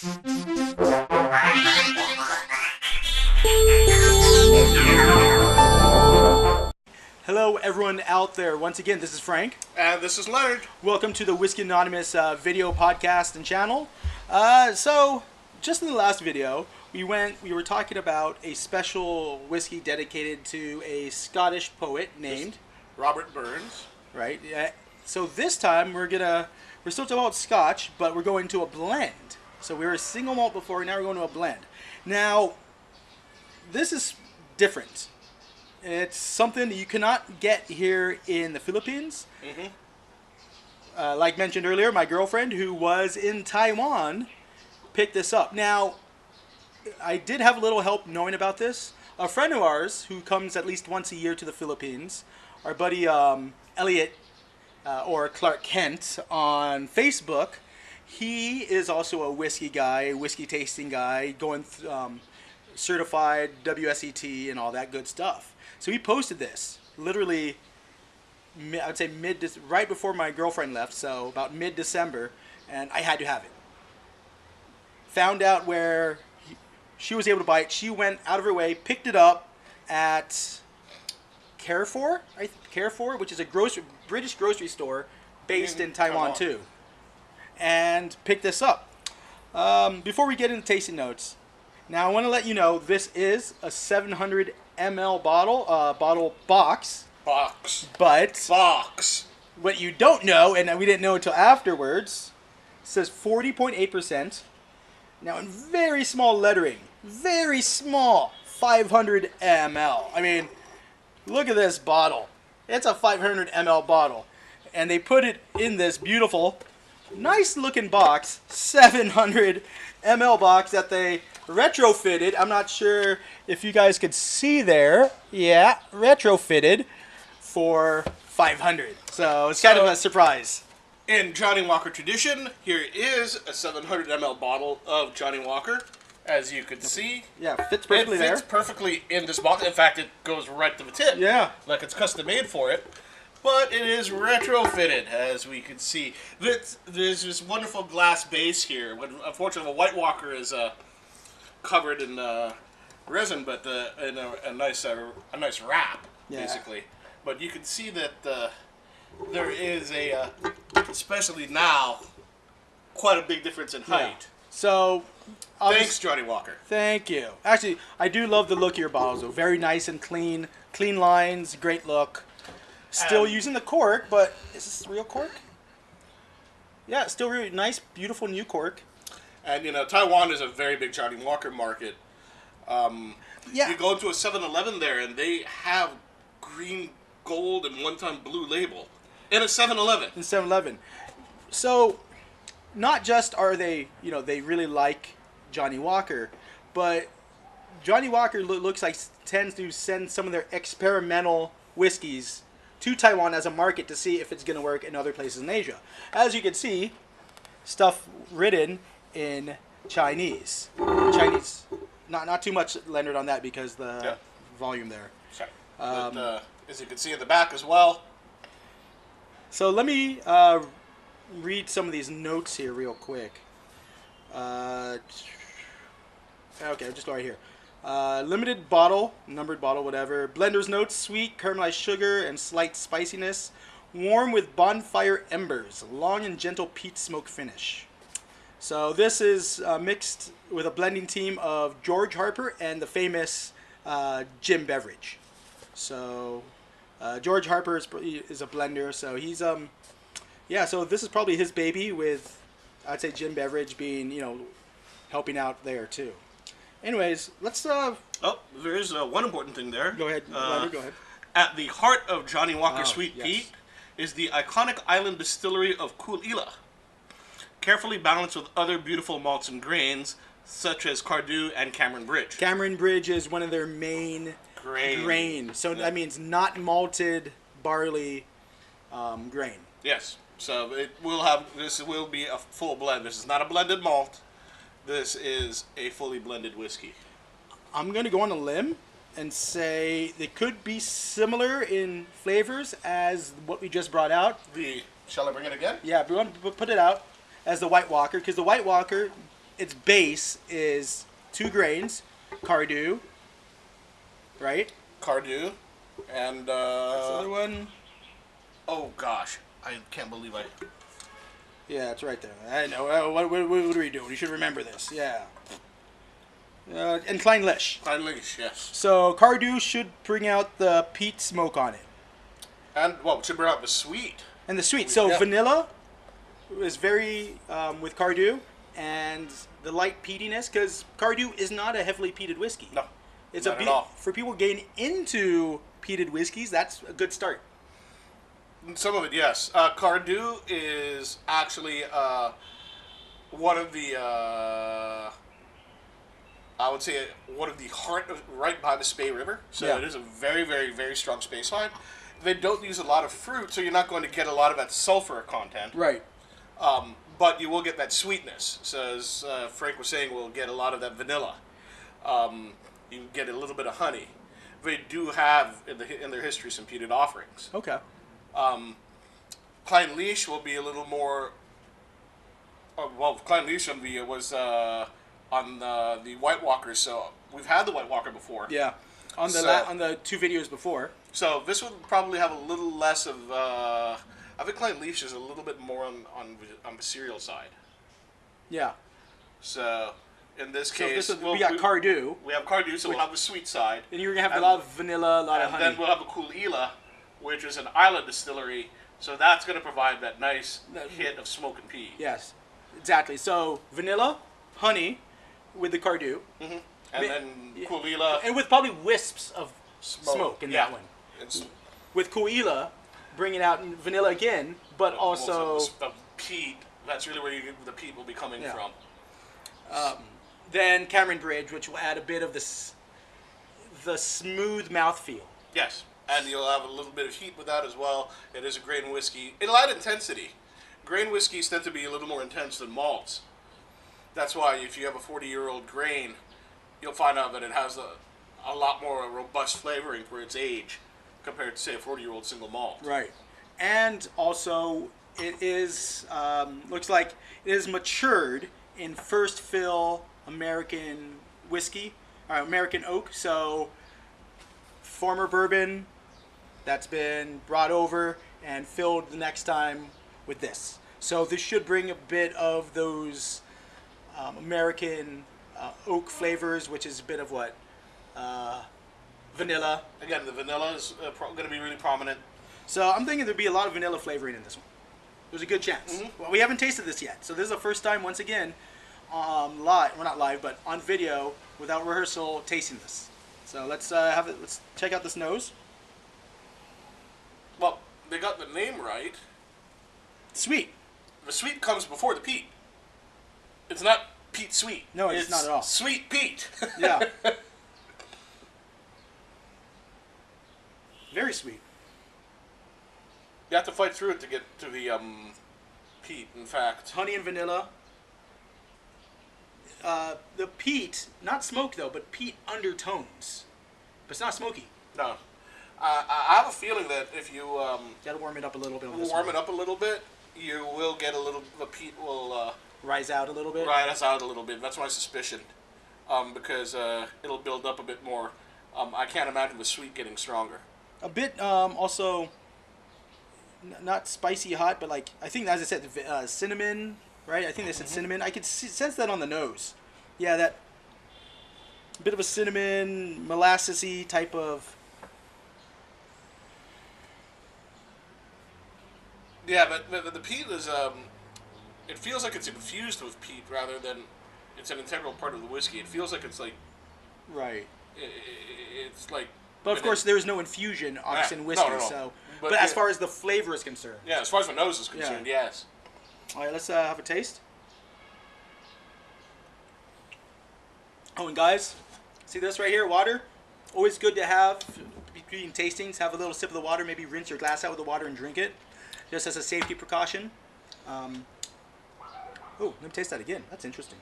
Hello everyone out there. Once again, this is Frank. And this is Leonard. Welcome to the Whisky Anonymous video podcast and channel. So, just in the last video, we were talking about a special whiskey dedicated to a Scottish poet named Robert Burns. Right. So this time we're still talking about Scotch, but we're going to a blend. So we were a single malt before, now we're going to a blend. Now, this is different. It's something that you cannot get here in the Philippines. Mm-hmm. Like mentioned earlier, my girlfriend, who was in Taiwan, picked this up. Now, I did have a little help knowing about this. A friend of ours, who comes at least once a year to the Philippines, our buddy Elliot, or Clark Kent on Facebook, he is also a whiskey guy, whiskey tasting guy, going certified WSET and all that good stuff. So he posted this literally, I would say right before my girlfriend left, so about mid-December, and I had to have it. Found out where she was able to buy it. She went out of her way, picked it up at Carrefour, which is a British grocery store based in Taiwan too, and picked this up. Before we get into tasting notes, now I want to let you know this is a 700 ml bottle box. But what you don't know, and we didn't know until afterwards, says 40.8%. Now in very small lettering, very small, 500 ml. I mean, look at this bottle. It's a 500 ml bottle. And they put it in this beautiful, nice looking box, 700 ml box that they retrofitted. I'm not sure if you guys could see there. Yeah, retrofitted for 500. So it's kind of a surprise. In Johnnie Walker tradition, here is a 700 ml bottle of Johnnie Walker. As you can see, yeah, fits perfectly there. It fits perfectly in this box. In fact, it goes right to the tip. Yeah. Like it's custom made for it. But it is retrofitted, as we can see. There's this wonderful glass base here. Unfortunately, the White Walker is covered in resin, but in a nice wrap, basically. But you can see that there is especially now, quite a big difference in height. Yeah. So, thanks, Johnnie Walker. Thank you. Actually, I do love the look of your bottles, though. Very nice and clean lines, great look. Still using the cork, but is this real cork? Yeah, still really nice, beautiful new cork. And Taiwan is a very big Johnnie Walker market. Yeah. You go into a 7-Eleven there, and they have green, gold, and one-time blue label in a 7-Eleven. In 7-Eleven. So, not just are they, they really like Johnnie Walker, but Johnnie Walker looks like tends to send some of their experimental whiskeys to Taiwan as a market to see if it's going to work in other places in Asia. As you can see, stuff written in Chinese. Not too much, Leonard, on that because the volume there. Sorry. But, as you can see in the back as well. So let me read some of these notes here real quick. Okay, just right here. Limited bottle, numbered bottle, whatever. Blender's notes, sweet, caramelized sugar, and slight spiciness. Warm with bonfire embers. Long and gentle peat smoke finish. So this is mixed with a blending team of George Harper and the famous Jim Beveridge. So George Harper is a blender, so he's so this is probably his baby, with I'd say Jim Beveridge being helping out there too. Anyways, let's there is one important thing there. Go ahead, Leonard, go ahead. At the heart of Johnnie Walker Sweet Peat is the iconic island distillery of Coal Isla, carefully balanced with other beautiful malts and grains such as Cardhu and Cameronbridge. Cameronbridge is one of their main grain. So that means not malted barley grain. Yes. So this will be a full blend. This is not a blended malt. This is a fully blended whiskey. I'm going to go on a limb and say they could be similar in flavors as what we just brought out. Shall I bring it again? Yeah, we want to put it out as the White Walker, because the White Walker its base is 2 grains, Cardhu, right? Cardhu, and This other one. oh gosh, I can't believe I. Yeah, it's right there. I know. What are we doing? You should remember this. Yeah. And Klein Lish. Klein Lish, yes. So Cardhu should bring out the peat smoke on it. And well, should bring out the sweet. And the sweet. So Yeah. vanilla is very with Cardhu, and the light peatiness, because Cardhu is not a heavily peated whiskey. No, It's not a at all. for people getting into peated whiskeys. That's a good start. Some of it, yes. Cardhu is actually one of the, I would say, one of the heart of, right by the Spey River. So Yeah. it is a very, very, very strong Spey line. They don't use a lot of fruit, so you're not going to get a lot of that sulfur content. Right. But you will get that sweetness. So as Frank was saying, we'll get a lot of that vanilla. You can get a little bit of honey. They do have in their history some peated offerings. Okay. Klein Lish will be a little more. Well, Klein Lish was on the White Walker, so we've had the White Walker before. Yeah. On the So- on the 2 videos before. So this would probably have a little less of. I think Klein Lish is a little bit more on the cereal side. Yeah. So in this So case, we got Cardhu, We have Cardhu, so we'll have the sweet side. and you're gonna have And- a lot of vanilla, a lot of And honey. then we'll have the Coal Isla, which is an island distillery. So that's going to provide that nice hit of smoke and peat. Yes, exactly. So vanilla, honey, with the Cardhu, And Ma- then yeah. Coal Isla, and with probably wisps of smoke in yeah. that one. It's With Coal Isla, bringing out vanilla again, but also the peat. That's really where the peat will be coming Yeah. from. then Cameronbridge, which will add a bit of this the smooth mouthfeel. Yes, and you'll have a little bit of heat with that as well. It is a grain whiskey. It'll add intensity. Grain whiskeys tend to be a little more intense than malts. That's why if you have a 40-year-old grain, you'll find out that it has a lot more robust flavoring for its age compared to, say, a 40-year-old single malt. Right, and also it is looks like it is matured in first fill American whiskey, American oak. So former bourbon that's been brought over and filled the next time with this. So this should bring a bit of those American oak flavors, which is a bit of what vanilla. Again, the vanilla is going to be really prominent. So I'm thinking there'd be a lot of vanilla flavoring in this one. There's a good chance. Well, we haven't tasted this yet, so this is the first time, once again, live. Well, not live, but on video, without rehearsal, tasting this. So let's have it. Let's check out this nose. Well, they got the name right. Sweet. The sweet comes before the peat. It's not peat sweet. No, it's not at all. Sweet peat. Yeah. Very sweet. You have to fight through it to get to the peat, in fact. Honey and vanilla. The peat, not smoke though, but peat undertones. But it's not smoky. No. I have a feeling that if you Gotta warm it up a little bit. On this warm one. it up a little bit, you will get a little, the peat will Rise out a little bit. ride us out a little bit. That's my suspicion. Because it'll build up a bit more. I can't imagine the sweet getting stronger. A bit also not spicy hot, but like I think, as I said, cinnamon, right? I think they said cinnamon. I could sense that on the nose. Yeah, that bit of a cinnamon, molassesy type of. Yeah, but the peat is it feels like it's infused with peat rather than it's an integral part of the whiskey. It feels like it's like Right. it's like. But of course, there's no infusion, obviously, in whiskey. no. So, But but as yeah. far as the flavor is concerned. Yeah, as far as the nose is concerned, yes. All right, let's have a taste. Oh, and guys, see this right here, water? Always good to have between tastings. Have a little sip of the water, maybe rinse your glass out with the water and drink it, just as a safety precaution. Oh, let me taste that again. That's interesting.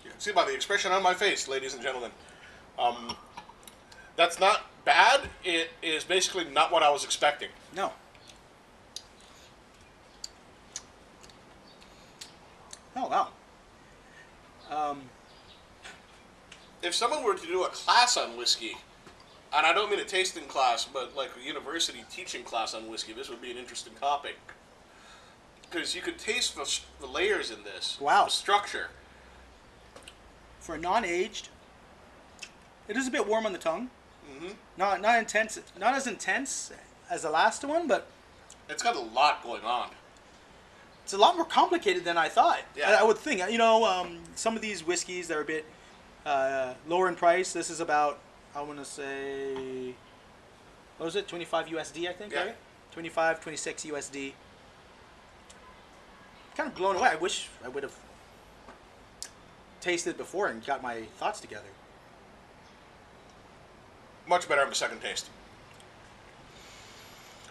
You can see by the expression on my face, ladies and gentlemen. That's not bad. It is basically not what I was expecting. No. if someone were to do a class on whiskey, and I don't mean a tasting class, but like a university teaching class on whiskey, this would be an interesting topic. Because you could taste the layers in this. Wow. The structure. For a non-aged, it is a bit warm on the tongue. Mm-hmm. Not intense, not as intense as the last one, but it's got a lot going on. it's a lot more complicated than I thought. Yeah. I would think. You know, some of these whiskeys that are a bit lower in price. This is about, I want to say, what was it? 25 USD, I think, yeah. right? 25, 26 USD. Kind of blown away. I wish I would have tasted before and got my thoughts together. Much better on the second taste.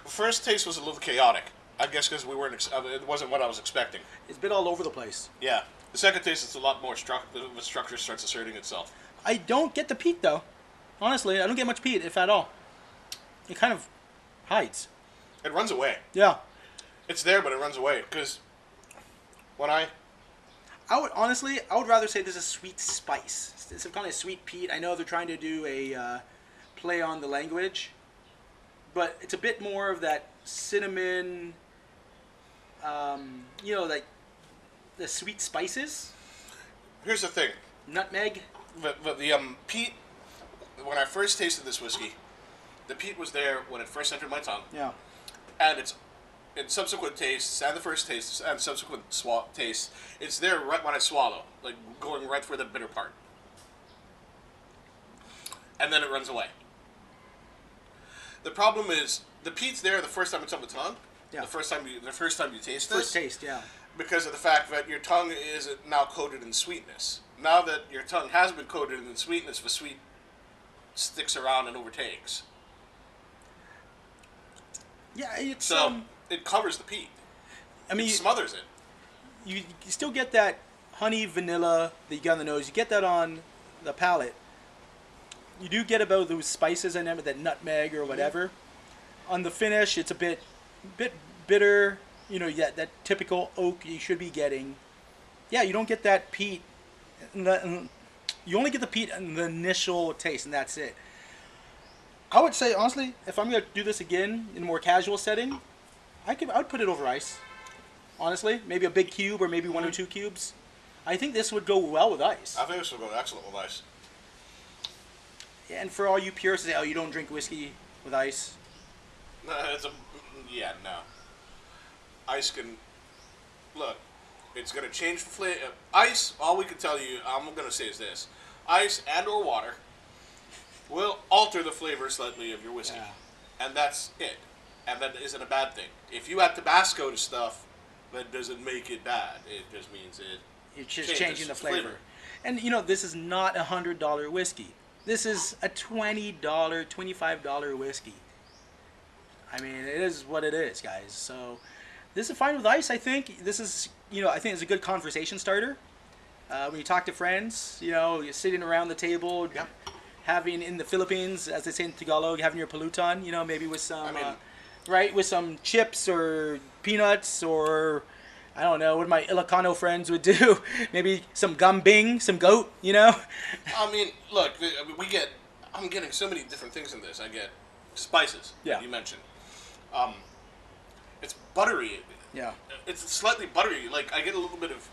The first taste was a little chaotic. I guess because we weren't. It wasn't what I was expecting. It's a bit all over the place. Yeah. The second taste is a lot more the structure starts asserting itself. I don't get the peat though. Honestly, I don't get much peat, if at all. It kind of hides. It runs away. Yeah. It's there, but it runs away. Because when I would rather say this is sweet spice. It's kind of sweet peat. I know they're trying to do a play on the language, but it's a bit more of that cinnamon, you know, like the sweet spices. Here's the thing. Nutmeg. The peat, when I first tasted this whiskey, the peat was there when it first entered my tongue. Yeah. And it's in subsequent tastes, and the first taste, and subsequent tastes, it's there right when I swallow, like going right for the bitter part. And then it runs away. The problem is, the peat's there the first time it's on the tongue. Yeah. The first time you taste this. First taste, yeah. Because of the fact that your tongue is now coated in sweetness. Now that your tongue has been coated in sweetness, the sweet sticks around and overtakes. Yeah, it's so it covers the peat. I mean, it smothers it. You still get that honey vanilla that you get on the nose. You get that on the palate. You do get about those spices in there, that nutmeg or whatever. Mm-hmm. On the finish, it's a bit bitter. You know, that typical oak you should be getting. Yeah, you don't get that peat. You only get the peat in the initial taste, and that's it. I would say, honestly, if I'm going to do this again in a more casual setting, I would put it over ice. Honestly, maybe a big cube or maybe one or two cubes. I think this would go well with ice. I think this would go excellent with ice. And for all you purists that say, oh, you don't drink whiskey with ice. No. Ice can... Look, it's going to change the flavor. Ice, all we can tell you, I'm going to say is this. Ice and or water will alter the flavor slightly of your whiskey. Yeah. And that's it. And that isn't a bad thing. If you add Tabasco to stuff, that doesn't make it bad. It just means it's just changing the flavor. And, you know, this is not a $100 whiskey. This is a $20, $25 whiskey. I mean, it is what it is, guys. So, this is fine with ice, I think. This is, you know, I think it's a good conversation starter. When you talk to friends, you know, you're sitting around the table, yeah. Having in the Philippines, as they say in Tagalog, having your pulutan, you know, maybe with some, with some chips or peanuts or, I don't know, what my Ilocano friends would do. Maybe some gambing, some goat, you know? I mean, look, I'm getting so many different things in this. I get spices, yeah. You mentioned. It's buttery. Yeah. It's slightly buttery. Like, I get a little bit of,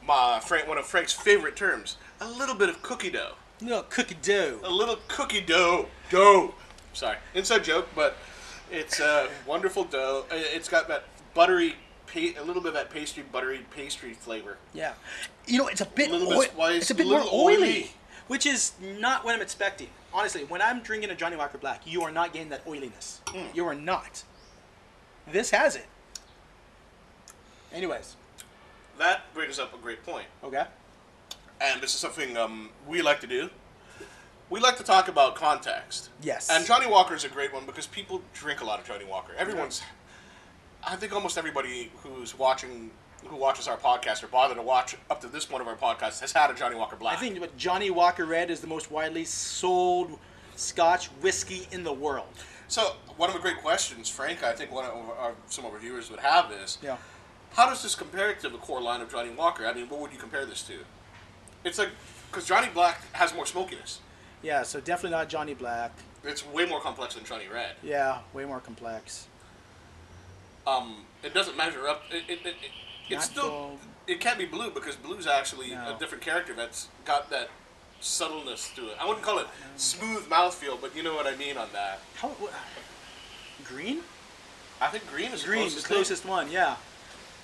one of Frank's favorite terms, a little bit of cookie dough. A little cookie dough. A little cookie dough. Dough. Sorry. Inside joke, but it's a wonderful dough. It's got that buttery, a little bit of that buttery pastry flavor. Yeah. You know, it's a bit spice, it's a bit more oily, which is not what I'm expecting. Honestly, when I'm drinking a Johnnie Walker Black, you are not getting that oiliness. You are not. This has it. Anyways. That brings up a great point. Okay. And this is something we like to do. We like to talk about context. Yes. And Johnnie Walker is a great one because people drink a lot of Johnnie Walker. I think almost everybody who watches our podcast or bothered to watch up to this point of our podcast has had a Johnnie Walker Black. I think Johnnie Walker Red is the most widely sold Scotch whiskey in the world. So, one of the great questions, Frank, I think some of our viewers would have is, yeah. How does this compare to the core line of Johnnie Walker? I mean, what would you compare this to? It's like, because Johnny Black has more smokiness. Yeah, so definitely not Johnny Black. It's way more complex than Johnny Red. Yeah, way more complex. It doesn't measure up. It's still. Gold. It can't be blue because blue's actually No. a different character that's got that subtleness to it. I wouldn't call it smooth mouthfeel, but you know what I mean on that. How? Green? I think green is Green, the the closest one. Yeah.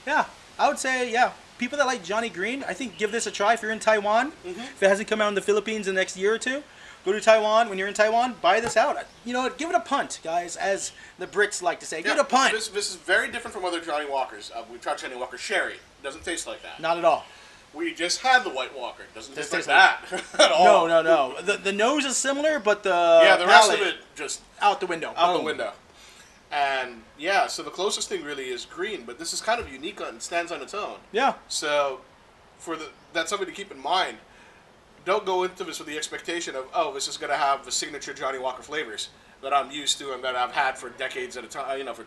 Yeah, I would say people that like Johnny Green, I think give this a try if you're in Taiwan. If it hasn't come out in the Philippines in the next year or two, go to Taiwan. When you're in Taiwan, buy this out. You know what? Give it a punt, guys, as the Brits like to say. Give it a punt. This is very different from other Johnny Walkers. We tried Johnny Walker Sherry. Doesn't taste like that. Not at all. We just had the White Walker. Doesn't taste like that at all. No. The nose is similar, but the the rest of it just out the window. out the window. And yeah, so the closest thing really is green, but this is kind of unique and stands on its own. Yeah. So that's something to keep in mind. Don't go into this with the expectation of, this is going to have the signature Johnny Walker flavors that I'm used to and that I've had for decades at a time, for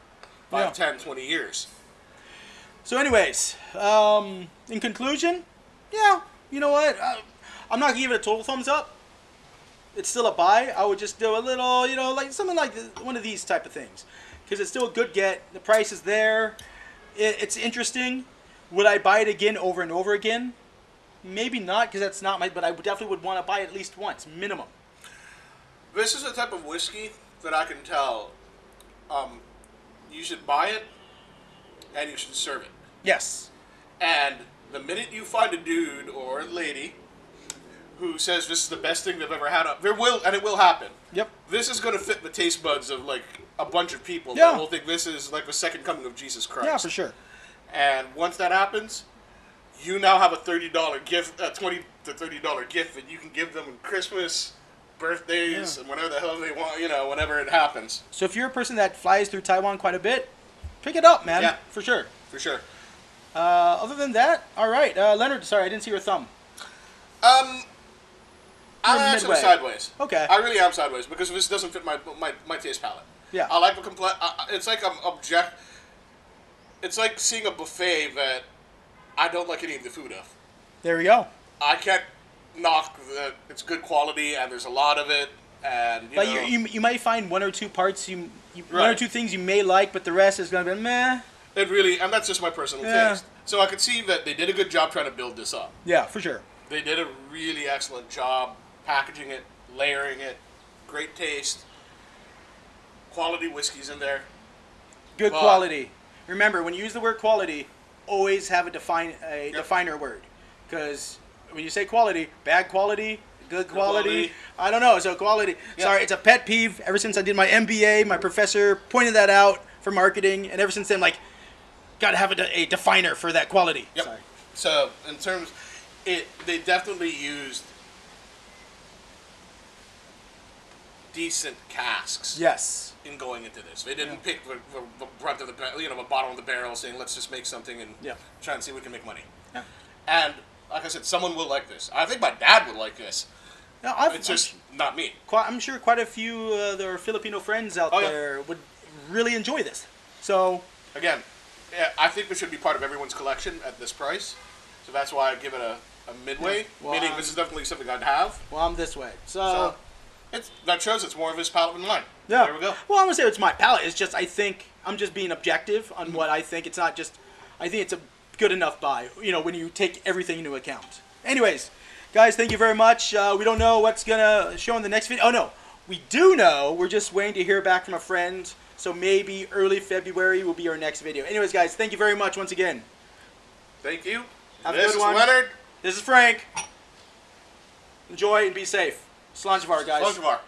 5, 10, 20 years. So anyways, in conclusion, you know what? I'm not going to give it a total thumbs up. It's still a buy. I would just do a little, like something like one of these type of things. Because it's still a good get. The price is there. It's interesting. Would I buy it again over and over again? Maybe not, because that's not but I definitely would want to buy it at least once, minimum. This is a type of whiskey that I can tell you should buy it and you should serve it. Yes. And the minute you find a dude or a lady who says this is the best thing they've ever had, it will happen. Yep. This is going to fit the taste buds of like a bunch of people Yeah. that will think this is like the second coming of Jesus Christ. Yeah, for sure. And once that happens, you now have a $30 gift, a $20 to $30 gift that you can give them on Christmas, birthdays, and whenever the hell they want, whenever it happens. So if you're a person that flies through Taiwan quite a bit, pick it up, man. Yeah. For sure. For sure. Other than that, all right. Leonard, sorry, I didn't see your thumb. I'm actually midway. sideways. Okay. I really am sideways because this doesn't fit my taste palette. Yeah. I like the it's like It's like seeing a buffet that I don't like any of the food of. There we go. I can't knock that it's good quality and there's a lot of it, and But you might find one or two parts one or two things you may like, but the rest is gonna be meh. It really, and that's just my personal taste. So I could see that they did a good job trying to build this up. Yeah, for sure. They did a really excellent job packaging it, layering it, great taste, quality whiskeys in there. Good quality. Remember, when you use the word quality, always have a definer word, because when you say quality, bad quality, good quality, I don't know. So quality. Yep. Sorry, it's a pet peeve. Ever since I did my MBA, my professor pointed that out for marketing, and ever since then, like, gotta have a definer for that quality. Yep. Sorry. So in terms, they definitely used decent casks. Yes. In going into this, they didn't pick the brunt of the the bottom of the barrel, saying let's just make something and try and see if we can make money. Yeah. And like I said, someone will like this. I think my dad would like this. Yeah, it's just not me. I'm sure quite a few of their Filipino friends out there would really enjoy this. So again, I think this should be part of everyone's collection at this price. So that's why I give it a midway. Yeah. Well, meaning this is definitely something I'd have. Well, I'm this way. So that shows it's more of his palate than mine. Yeah. There we go. Well, I'm gonna say it's my palate. It's just I think I'm just being objective on what I think. It's not just. I think it's a good enough buy. When you take everything into account. Anyways, guys, thank you very much. We don't know what's gonna show in the next video. Oh no, we do know. We're just waiting to hear back from a friend. So maybe early February will be our next video. Anyways, guys, thank you very much once again. Thank you. Have a good one. This is Leonard. This is Frank. Enjoy and be safe. Slanjavar, guys. Slanjavar.